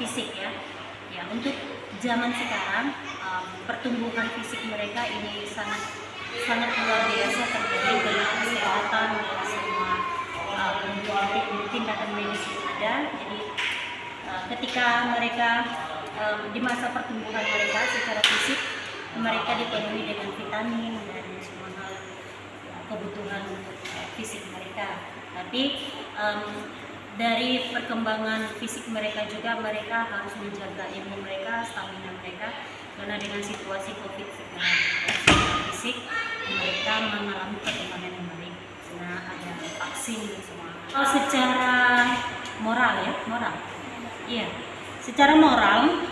fisik ya. Ya, untuk zaman sekarang pertumbuhan fisik mereka ini sangat luar biasa terjadi dengan kesehatan dan semua tindakan medis yang ada. Jadi ketika mereka di masa pertumbuhan mereka secara fisik, mereka dipenuhi dengan vitamin dan semua hal kebutuhan fisik mereka. Tapi dari perkembangan fisik mereka juga, mereka harus menjaga ilmu mereka, stamina mereka, karena dengan situasi COVID sekarang fisik mereka mengalami perkembangan yang baik karena ada vaksin dan semua. Kalau secara moral ya, iya, secara moral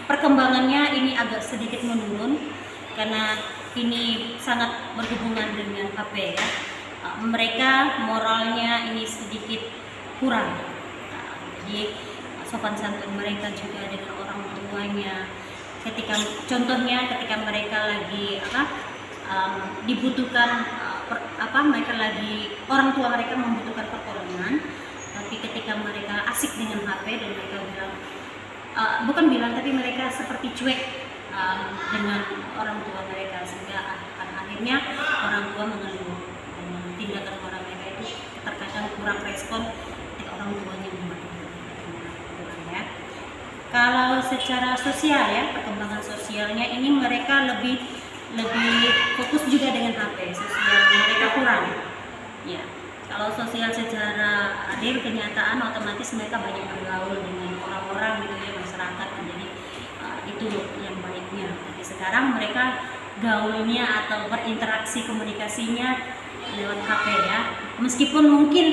perkembangannya ini agak sedikit menurun karena ini sangat berhubungan dengan HP ya. Mereka moralnya ini sedikit kurang. Jadi sopan santun mereka juga dengan orang tuanya. Contohnya ketika mereka lagi dibutuhkan orang tua mereka membutuhkan pertolongan, tapi ketika mereka asik dengan HP dan mereka tapi mereka seperti cuek dengan orang tua mereka, sehingga akhirnya orang tua mengeluh dengan tindakan orang mereka itu terkadang kurang respon ketika orang tuanya membantu ya. Kalau secara sosial ya, perkembangan sosialnya ini mereka lebih fokus juga dengan HP, sosial mereka kurang ya. Kalau sosial secara adil kenyataan otomatis mereka banyak bergaul dengan orang-orang gitu ya, masyarakat, jadi itu yang baiknya. Tapi sekarang mereka gaulnya atau berinteraksi komunikasinya lewat HP ya. Meskipun mungkin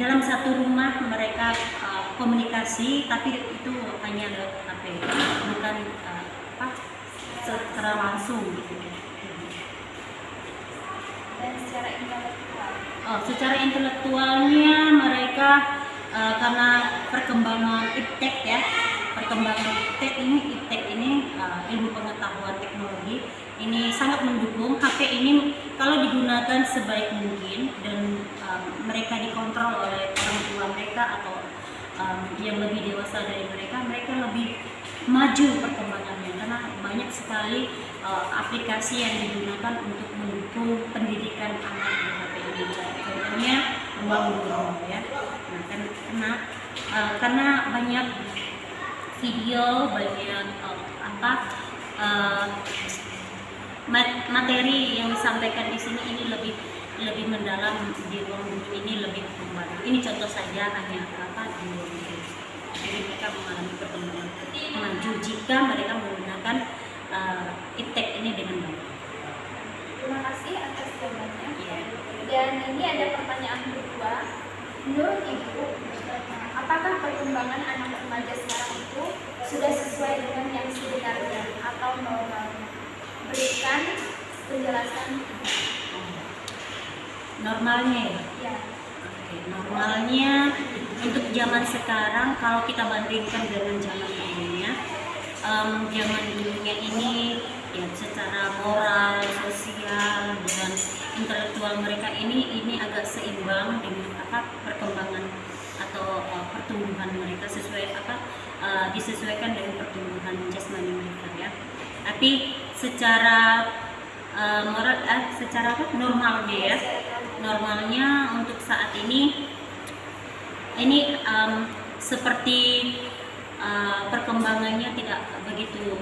dalam satu rumah mereka komunikasi, tapi itu hanya lewat HP, bukan secara langsung gitu. Dan secara intelektual. Secara intelektualnya mereka karena perkembangan iptek ya, iptek ini ilmu pengetahuan teknologi ini sangat mendukung. HP ini kalau digunakan sebaik mungkin dan mereka dikontrol oleh orang tua mereka atau yang lebih dewasa dari mereka lebih maju perkembangannya karena banyak sekali aplikasi yang digunakan untuk mendukung pendidikan anak di HP ini. Contohnya ruang guru ya. Nah, karena banyak video, banyak materi yang disampaikan di sini ini lebih mendalam di ruang guru ini, lebih membantu. Ini contoh saja hanya di ruang guru. Jadi mereka mengalami perkembangan maju jika mereka menggunakan iptek ini dengan baik. Terima kasih atas jawabannya. Yeah. Dan ini ada pertanyaan kedua. Menurut Ibu, apakah perkembangan anak remaja sekarang itu sudah sesuai dengan yang sebenarnya atau normalnya? Berikan penjelasan. Normalnya ya? Ya. Oke, normalnya untuk zaman sekarang kalau kita bandingkan dengan zaman dulunya, zaman dulunya ini ya secara moral, sosial dan intelektual mereka ini agak seimbang dengan perkembangan atau pertumbuhan mereka disesuaikan dengan pertumbuhan jasmani mereka ya. Tapi secara normalnya untuk saat ini seperti perkembangannya tidak begitu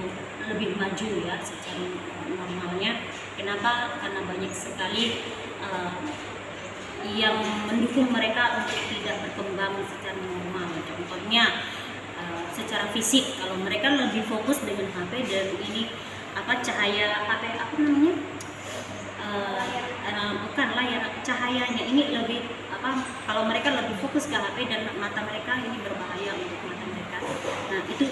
lebih maju ya secara normalnya. Kenapa? Karena banyak sekali yang mendukung mereka untuk tidak berkembang secara normal. Contohnya secara fisik, kalau mereka lebih fokus dengan HP dan ini cahaya HP bukan layar, cahayanya ini lebih kalau mereka lebih fokus ke HP dan mata mereka ini berbahaya untuk mata mereka. Nah itu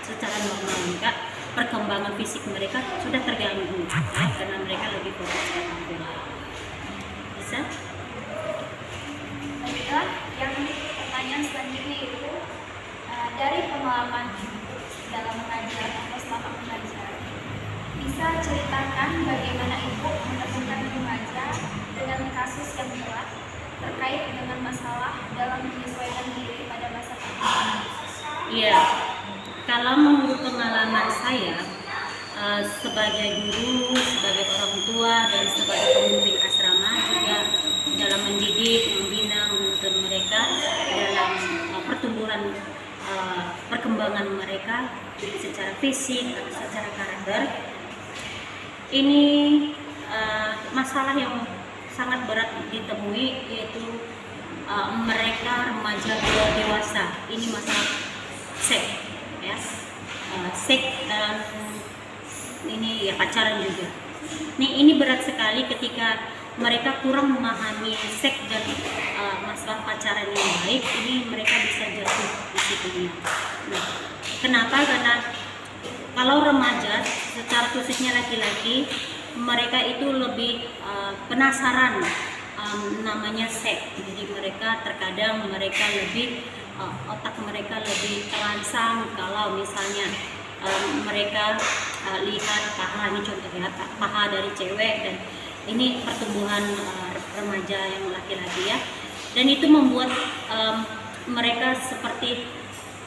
secara normal mereka perkembangan fisik mereka sudah terganggu ya, karena mereka lebih fokus ke HP. Bisa? Baiklah, yang pertanyaan selanjutnya itu dari pengalaman dalam mengajar atau selama mengajar, bisa ceritakan bagaimana Ibu menemukan remaja dengan kasus yang berat terkait dengan masalah dalam menyesuaikan diri pada masa perkembangan Iya, kalau menurut pengalaman saya sebagai guru, sebagai orang tua, dan sebagai pemimpin asrama juga dalam mendidik, membina, menuntun mereka dalam pertumbuhan perkembangan mereka secara fisik atau secara karakter. Ini masalah yang sangat berat ditemui, yaitu mereka remaja dewasa. Ini masalah seks, ya, seks dan ini ya pacaran juga. Ini berat sekali ketika mereka kurang memahami seks dan masalah pacaran yang baik. Ini mereka bisa jatuh di situnya. Nah, kenapa? Karena kalau remaja, secara khususnya laki-laki, mereka itu lebih penasaran namanya seks. Jadi mereka terkadang lebih otak mereka lebih terangsang kalau misalnya mereka lihat paha, ini contohnya paha dari cewek, dan ini pertumbuhan remaja yang laki-laki ya, dan itu membuat mereka seperti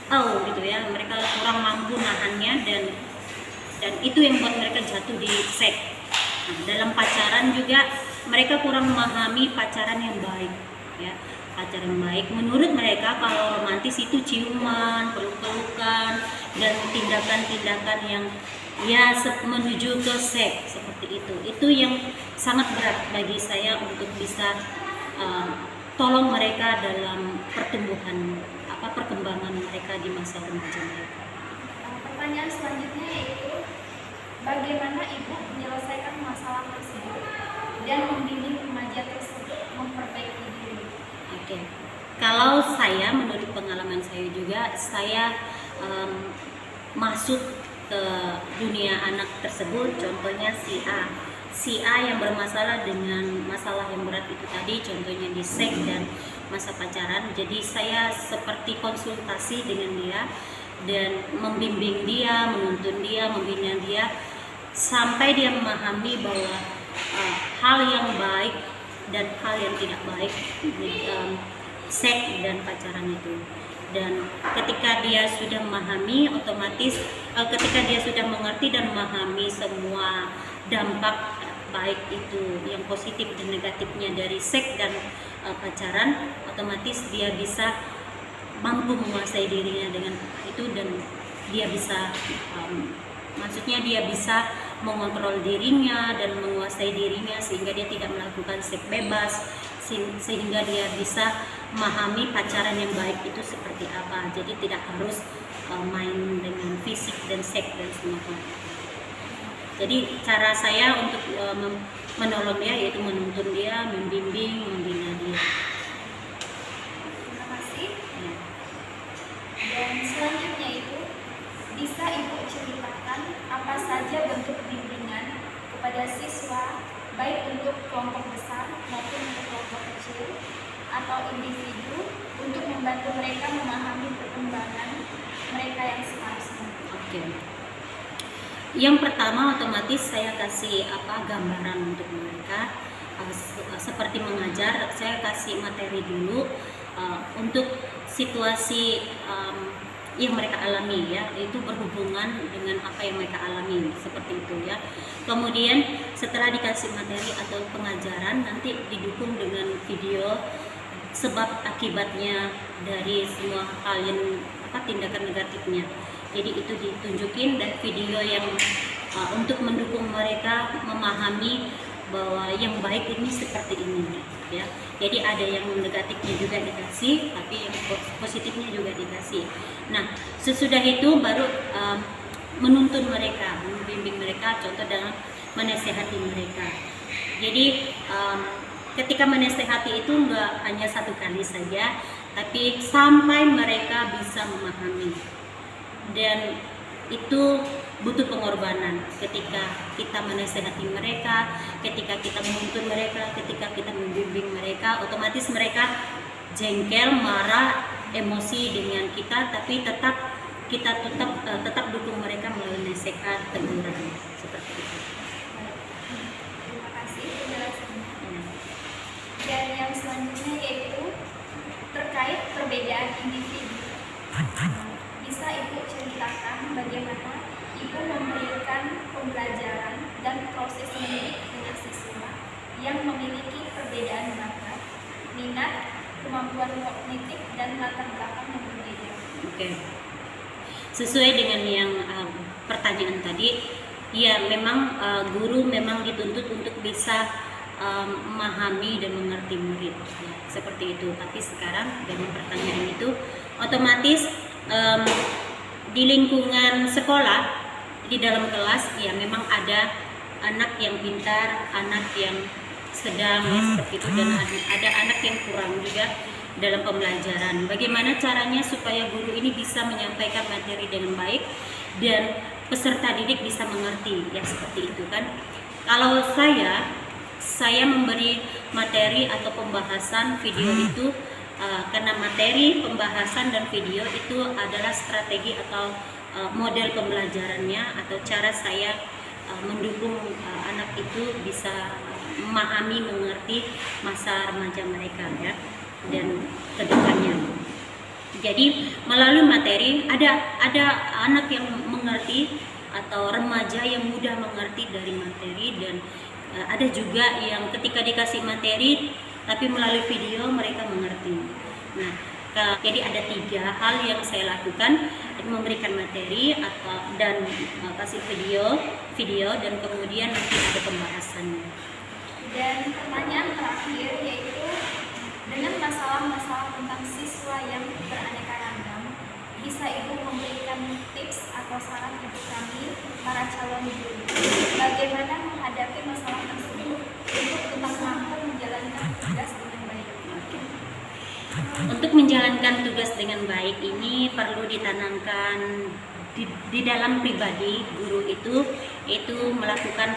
gitu ya, mereka kurang mampu nahannya, dan itu yang membuat mereka jatuh di seks. Nah, dalam pacaran juga mereka kurang memahami pacaran yang baik ya. Pacaran yang baik menurut mereka kalau romantis itu ciuman, peluk-pelukan, dan tindakan-tindakan yang ya menuju ke seks seperti itu. Itu yang sangat berat bagi saya untuk bisa tolong mereka dalam perkembangan mereka di masa remaja mereka. Pertanyaan selanjutnya yaitu bagaimana ibu menyelesaikan masalah tersebut dan membimbing remaja tersebut memperbaiki diri? Oke. Kalau saya, menurut pengalaman saya juga, saya masuk ke dunia anak tersebut. Contohnya si A yang bermasalah dengan masalah yang berat itu tadi, contohnya di seks dan masa pacaran. Jadi saya seperti konsultasi dengan dia dan membimbing dia, menuntun dia, membina dia sampai dia memahami bahwa hal yang baik dan hal yang tidak baik seks dan pacaran itu. Dan ketika dia sudah memahami, otomatis ketika dia sudah mengerti dan memahami semua dampak baik itu yang positif dan negatifnya dari seks dan pacaran, otomatis dia bisa mampu menguasai dirinya dengan itu, dan dia bisa maksudnya dia bisa mengontrol dirinya dan menguasai dirinya sehingga dia tidak melakukan seks bebas, sehingga dia bisa memahami pacaran yang baik itu seperti apa. Jadi tidak harus main dengan fisik dan seks dan semua. Jadi cara saya untuk menolong dia yaitu menuntun dia, membimbing, membina dia. Terima kasih. Dan selanjutnya itu bisa ibu ceritakan apa saja bentuk bimbingan kepada siswa, baik untuk kelompok besar maupun untuk kelompok kecil atau individu, untuk membantu mereka memahami perkembangan mereka yang seharusnya. Oke. Yang pertama, otomatis saya kasih gambaran untuk mereka, seperti mengajar. Saya kasih materi dulu untuk situasi yang mereka alami ya, itu berhubungan dengan apa yang mereka alami seperti itu ya. Kemudian setelah dikasih materi atau pengajaran, nanti didukung dengan video sebab akibatnya dari semua hal yang tindakan negatifnya. Jadi itu ditunjukin, dan video yang untuk mendukung mereka memahami bahwa yang baik ini seperti ini ya. Jadi ada yang negatifnya juga dikasih, tapi yang positifnya juga dikasih. Nah, sesudah itu baru menuntun mereka, membimbing mereka, contoh dalam menasehati mereka. Jadi ketika menasehati itu enggak hanya satu kali saja, tapi sampai mereka bisa memahami. Dan itu butuh pengorbanan ketika kita menasehati mereka, ketika kita menuntun mereka, ketika kita membimbing mereka. Otomatis mereka jengkel, marah, emosi dengan kita, tapi kita tetap dukung mereka melalui nasihat, teguran, seperti itu. Terima kasih penjelasannya. Dan yang selanjutnya yaitu terkait perbedaan individu. Bisa pembelajaran dan proses mendidik dengan siswa yang memiliki perbedaan bakat, minat, kemampuan kognitif, dan latar belakang yang berbeda. Oke. Sesuai dengan yang pertanyaan tadi, ya memang guru memang dituntut untuk bisa memahami dan mengerti murid, ya, seperti itu. Tapi sekarang dengan pertanyaan itu, otomatis di lingkungan sekolah, di dalam kelas, ya memang ada anak yang pintar, anak yang sedang, ya, seperti itu, dan ada anak yang kurang juga dalam pembelajaran. Bagaimana caranya supaya guru ini bisa menyampaikan materi dengan baik dan peserta didik bisa mengerti, ya seperti itu kan. Kalau saya memberi materi atau pembahasan video itu karena materi, pembahasan, dan video itu adalah strategi atau model pembelajarannya atau cara saya mendukung anak itu bisa memahami, mengerti masa remaja mereka, ya, dan kedepannya. Jadi melalui materi ada anak yang mengerti atau remaja yang mudah mengerti dari materi, dan ada juga yang ketika dikasih materi tapi melalui video mereka mengerti. Nah, jadi ada 3 hal yang saya lakukan: memberikan materi dan kasih video, dan kemudian nanti ada pembahasannya. Dan pertanyaan terakhir yaitu, dengan masalah-masalah tentang siswa yang beraneka ragam, bisa Ibu memberikan tips atau saran untuk kami, para calon guru, bagaimana menghadapi masalah tersebut untuk tetap mampu menjalankan tugas dengan baik? Untuk menjalankan tugas dengan baik ini perlu ditanamkan di dalam pribadi guru itu melakukan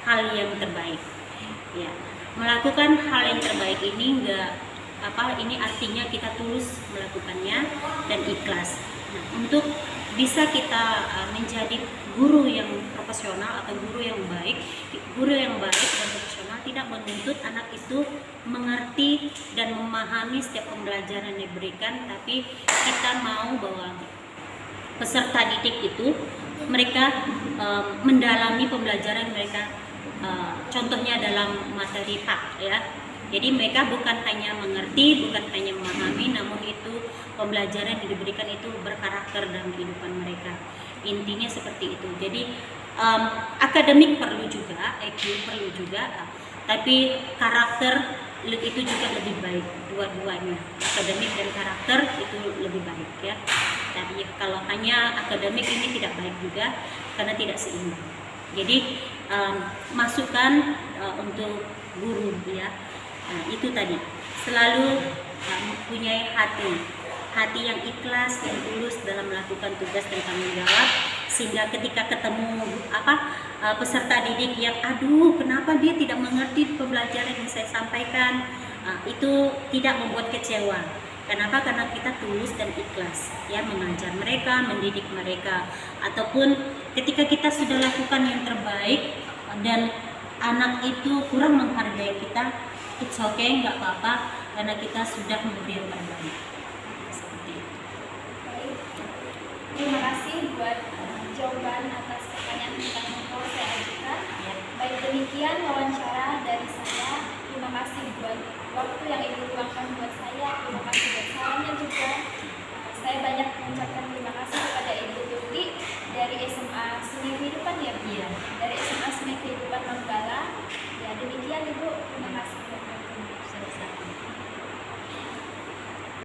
hal yang terbaik. Ya, melakukan hal yang terbaik ini ini artinya kita tulus melakukannya dan ikhlas. Nah, untuk bisa kita menjadi guru yang profesional atau guru yang baik dan profesional tidak menuntut anak itu mengerti dan memahami setiap pembelajaran yang diberikan, tapi kita mau bahwa peserta didik itu mereka mendalami pembelajaran mereka. Contohnya dalam materi PAK, ya. Jadi mereka bukan hanya mengerti, bukan hanya memahami, namun itu pembelajaran yang diberikan itu berkarakter dalam kehidupan mereka. Intinya seperti itu. Jadi akademik perlu juga, IQ perlu juga, tapi karakter itu juga lebih baik, dua-duanya. Akademik dan karakter itu lebih baik, ya. Tapi kalau hanya akademik ini tidak baik juga karena tidak seimbang. Jadi masukan untuk guru, ya, itu tadi selalu mempunyai hati yang ikhlas, yang tulus dalam melakukan tugas dan tanggung jawab, sehingga ketika ketemu peserta didik yang kenapa dia tidak mengerti pembelajaran yang saya sampaikan, itu tidak membuat kecewa. Kenapa? Karena kita tulus dan ikhlas, ya, mengajar mereka, mendidik mereka. Ataupun ketika kita sudah lakukan yang terbaik dan anak itu kurang menghargai kita, it's okay, nggak apa-apa, karena kita sudah memberi yang terbaik.